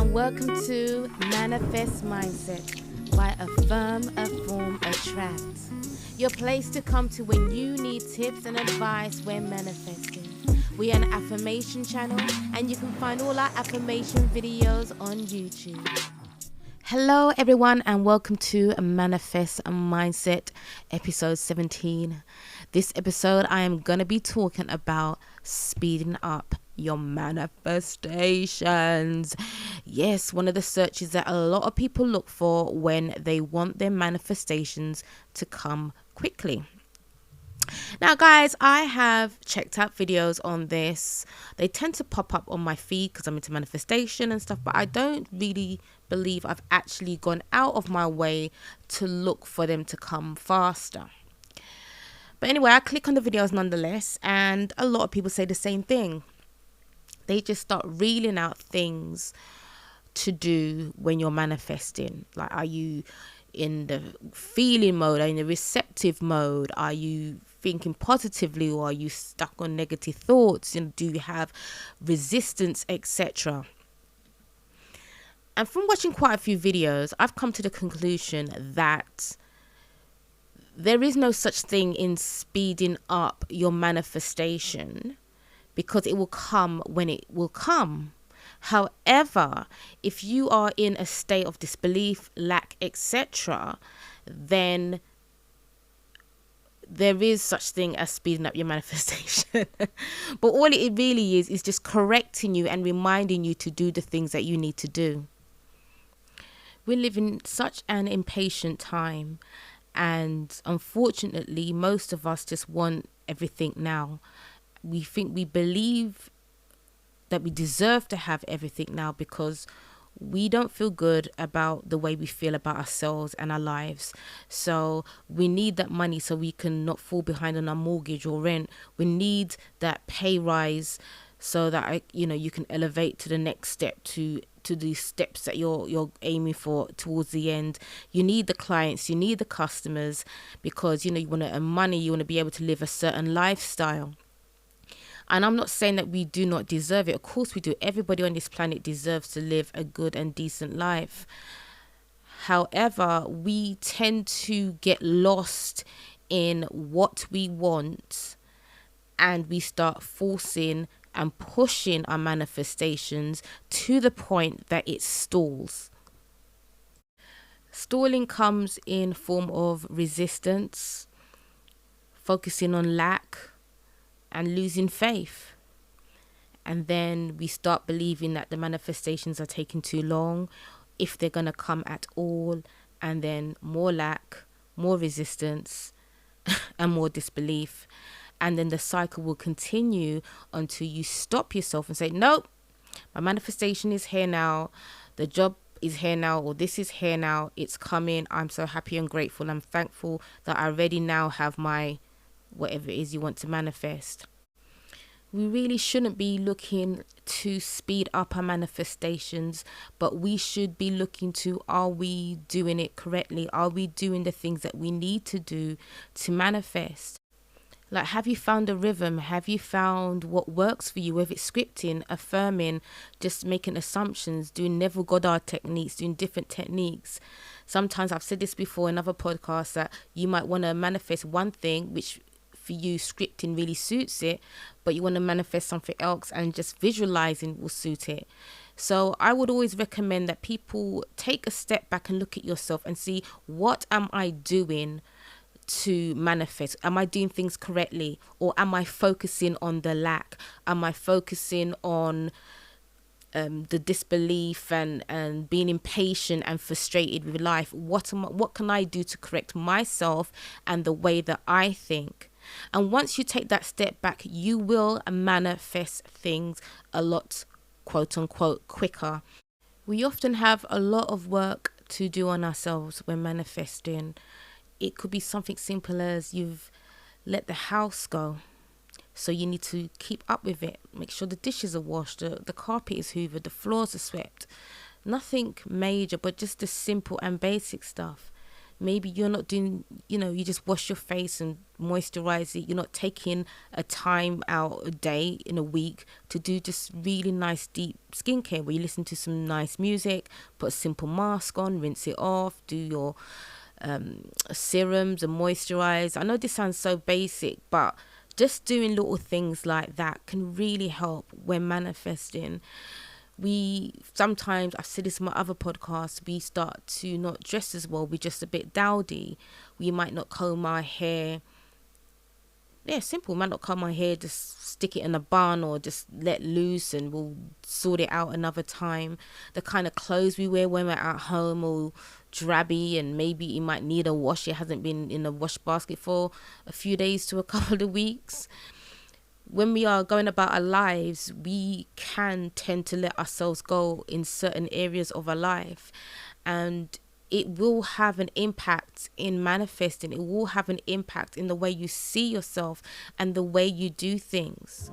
and welcome to Manifest Mindset by Affirm Afform Attract. Your place to come to when you need tips and advice when manifesting. We are an affirmation channel and you can find all our affirmation videos on YouTube. Hello everyone and welcome to Manifest Mindset episode 17. This episode I am going to be talking about speeding up your manifestations. Yes, one of the searches that a lot of people look for when they want their manifestations to come quickly. Now guys, I have checked out videos on this. They tend to pop up on my feed because I'm into manifestation and stuff, but I don't really believe I've actually gone out of my way to look for them to come faster. But anyway, I click on the videos nonetheless, and a lot of people say the same thing. They just start reeling out things to do when you're manifesting. Like, are you in the feeling mode? Are you in the receptive mode? Are you thinking positively, or are you stuck on negative thoughts? And do you have resistance, etc.? And from watching quite a few videos, I've come to the conclusion that there is no such thing in speeding up your manifestation, because it will come when it will come. However, if you are in a state of disbelief, lack, etc., then there is such thing as speeding up your manifestation. But all it really is just correcting you and reminding you to do the things that you need to do. We live in such an impatient time, and unfortunately most of us just want everything now. We believe that we deserve to have everything now because we don't feel good about the way we feel about ourselves and our lives. So we need that money so we can not fall behind on our mortgage or rent. We need that pay rise so that you can elevate to the next step, to the steps that you're aiming for towards the end. You need the clients, you need the customers, because you want to earn money, you want to be able to live a certain lifestyle. And I'm not saying that we do not deserve it. Of course we do. Everybody on this planet deserves to live a good and decent life. However, we tend to get lost in what we want, and we start forcing and pushing our manifestations to the point that it stalls. Stalling comes in form of resistance, focusing on lack, and losing faith. And then we start believing that the manifestations are taking too long, if they're going to come at all, and then more lack, more resistance, and more disbelief. And then the cycle will continue until you stop yourself and say, nope, my manifestation is here now, the job is here now, or this is here now, it's coming, I'm so happy and grateful, I'm thankful that I already now have my whatever it is you want to manifest. We really shouldn't be looking to speed up our manifestations, but we should be looking to, are we doing it correctly? Are we doing the things that we need to do to manifest? Like, have you found a rhythm? Have you found what works for you? Whether it's scripting, affirming, just making assumptions, doing Neville Goddard techniques, doing different techniques. Sometimes, I've said this before in other podcasts, that you might want to manifest one thing, which for you scripting really suits it, but you want to manifest something else and just visualizing will suit it. So I would always recommend that people take a step back and look at yourself and see, what am I doing to manifest? Am I doing things correctly, or am I focusing on the lack? Am I focusing on the disbelief and being impatient and frustrated with life? What can I do to correct myself and the way that I think? And once you take that step back, you will manifest things a lot, quote unquote, quicker. We often have a lot of work to do on ourselves when manifesting. It could be something simple as you've let the house go, so you need to keep up with it. Make sure the dishes are washed, the carpet is hoovered, the floors are swept. Nothing major, but just the simple and basic stuff. Maybe you're not doing, you just wash your face and moisturize it. You're not taking a time out a day in a week to do just really nice deep skincare where you listen to some nice music, put a simple mask on, rinse it off, do your serums and moisturize. I know this sounds so basic, but just doing little things like that can really help when manifesting. We sometimes, I've said this in my other podcasts, we start to not dress as well. We're just a bit dowdy. We might not comb our hair. Yeah, simple. Might not comb my hair, just stick it in a bun or just let loose, and we'll sort it out another time. The kind of clothes we wear when we're at home all drabby, and maybe it might need a wash. It hasn't been in a wash basket for a few days to a couple of weeks. When we are going about our lives, we can tend to let ourselves go in certain areas of our life, and it will have an impact in manifesting. It will have an impact in the way you see yourself and the way you do things.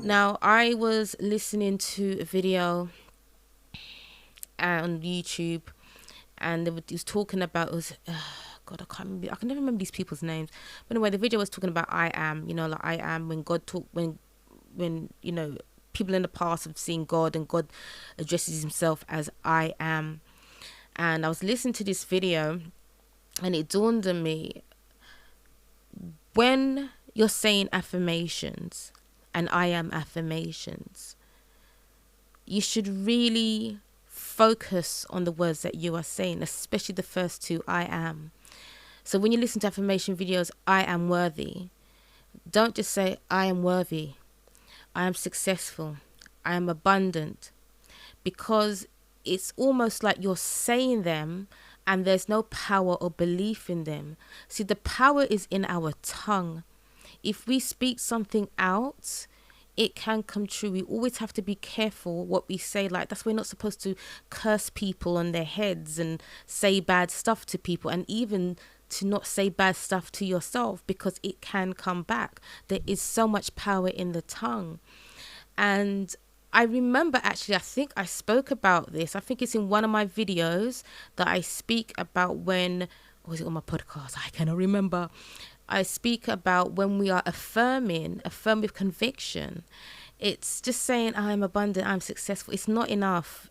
Now, I was listening to a video on YouTube, and it was talking about, God, I can't remember. I can never remember these people's names. But anyway, the video was talking about I am, like I am, when God talk, when people in the past have seen God, and God addresses himself as I am. And I was listening to this video, and it dawned on me, when you're saying affirmations and I am affirmations, you should really focus on the words that you are saying, especially the first two, I am. So when you listen to affirmation videos, I am worthy, don't just say I am worthy, I am successful, I am abundant, because it's almost like you're saying them and there's no power or belief in them. See, the power is in our tongue. If we speak something out, it can come true. We always have to be careful what we say. Like, that's why we're not supposed to curse people on their heads and say bad stuff to people, and even to not say bad stuff to yourself, because it can come back. There is so much power in the tongue. And I remember, actually, I think I spoke about this. I think it's in one of my videos that I speak about when, or was it on my podcast? I cannot remember. I speak about when we are affirm with conviction. It's just saying I'm abundant, I'm successful. It's not enough.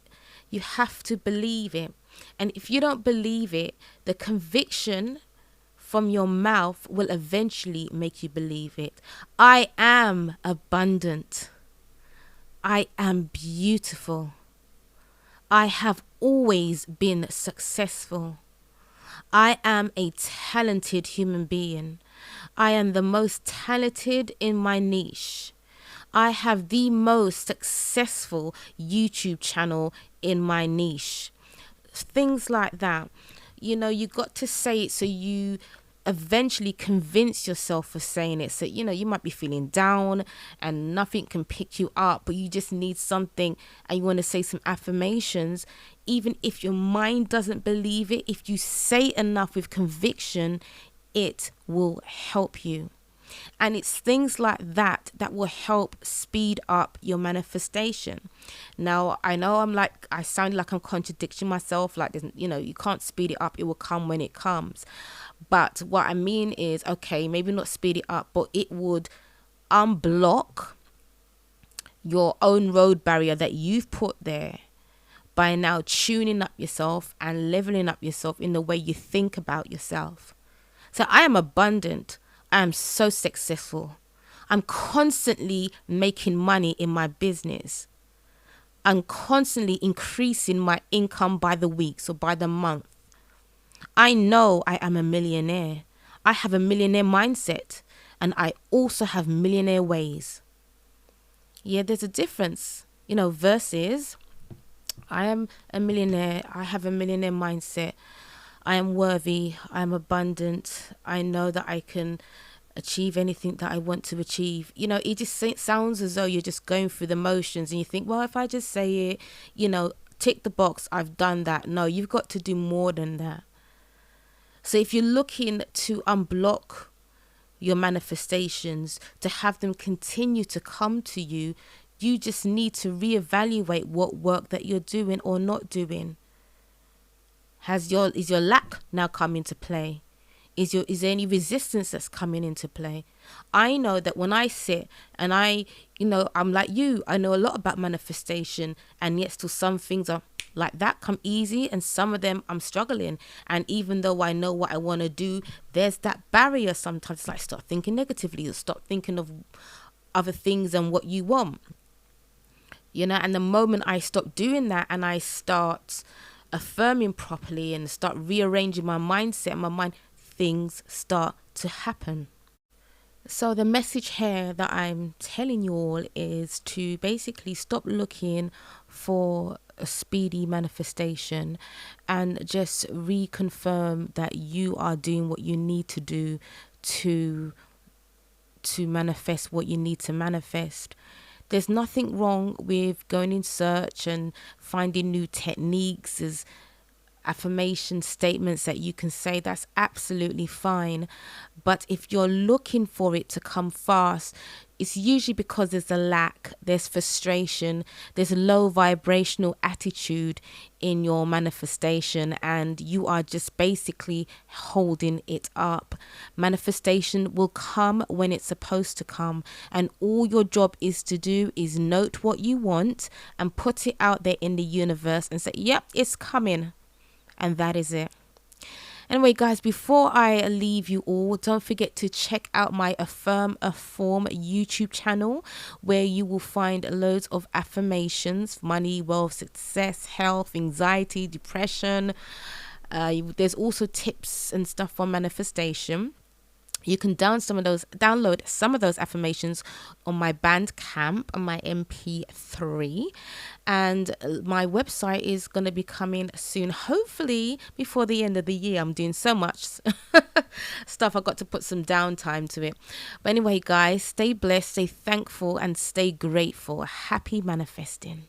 You have to believe it. And if you don't believe it, the conviction from your mouth will eventually make you believe it. I am abundant. I am beautiful. I have always been successful. I am a talented human being. I am the most talented in my niche. I have the most successful YouTube channel in my niche. Things like that. You got to say it so you eventually convince yourself of saying it. So, you might be feeling down and nothing can pick you up, but you just need something and you want to say some affirmations. Even if your mind doesn't believe it, if you say enough with conviction, it will help you. And it's things like that that will help speed up your manifestation. Now, I know I sound like I'm contradicting myself. Like, you can't speed it up. It will come when it comes. But what I mean is, okay, maybe not speed it up, but it would unblock your own road barrier that you've put there by now tuning up yourself and leveling up yourself in the way you think about yourself. So I am abundant. I am so successful. I'm constantly making money in my business. I'm constantly increasing my income by the week or by the month. I know I am a millionaire. I have a millionaire mindset, and I also have millionaire ways. Yeah, there's a difference, versus I am a millionaire. I have a millionaire mindset. I am worthy. I am abundant. I know that I can achieve anything that I want to achieve. It just sounds as though you're just going through the motions and you think, well, if I just say it, tick the box, I've done that. No, you've got to do more than that. So if you're looking to unblock your manifestations, to have them continue to come to you, You just need to reevaluate what work that you're doing or not doing. Is your lack now come into play? Is there any resistance that's coming into play? I know that when I sit and I'm like you, I know a lot about manifestation, and yet still some things are like that come easy, and some of them I'm struggling. And even though I know what I want to do, there's that barrier sometimes. It's like, stop thinking negatively, or stop thinking of other things than what you want. And the moment I stop doing that and I start affirming properly and start rearranging my mindset and my mind, things start to happen. So the message here that I'm telling you all is to basically stop looking for a speedy manifestation and just reconfirm that you are doing what you need to do to manifest what you need to manifest. There's nothing wrong with going in search and finding new techniques. There's affirmation statements that you can say. That's absolutely fine. But if you're looking for it to come fast, it's usually because there's a lack, there's frustration, there's a low vibrational attitude in your manifestation, and you are just basically holding it up. Manifestation will come when it's supposed to come, and all your job is to do is note what you want and put it out there in the universe and say, yep, it's coming. And that is it. Anyway, guys, before I leave you all, don't forget to check out my Affirm Afform YouTube channel, where you will find loads of affirmations: money, wealth, success, health, anxiety, depression. There's also tips and stuff for manifestation. You can download some of those affirmations on my Bandcamp and my MP3. And my website is going to be coming soon, hopefully before the end of the year. I'm doing so much stuff, I've got to put some downtime to it. But anyway, guys, stay blessed, stay thankful, and stay grateful. Happy manifesting.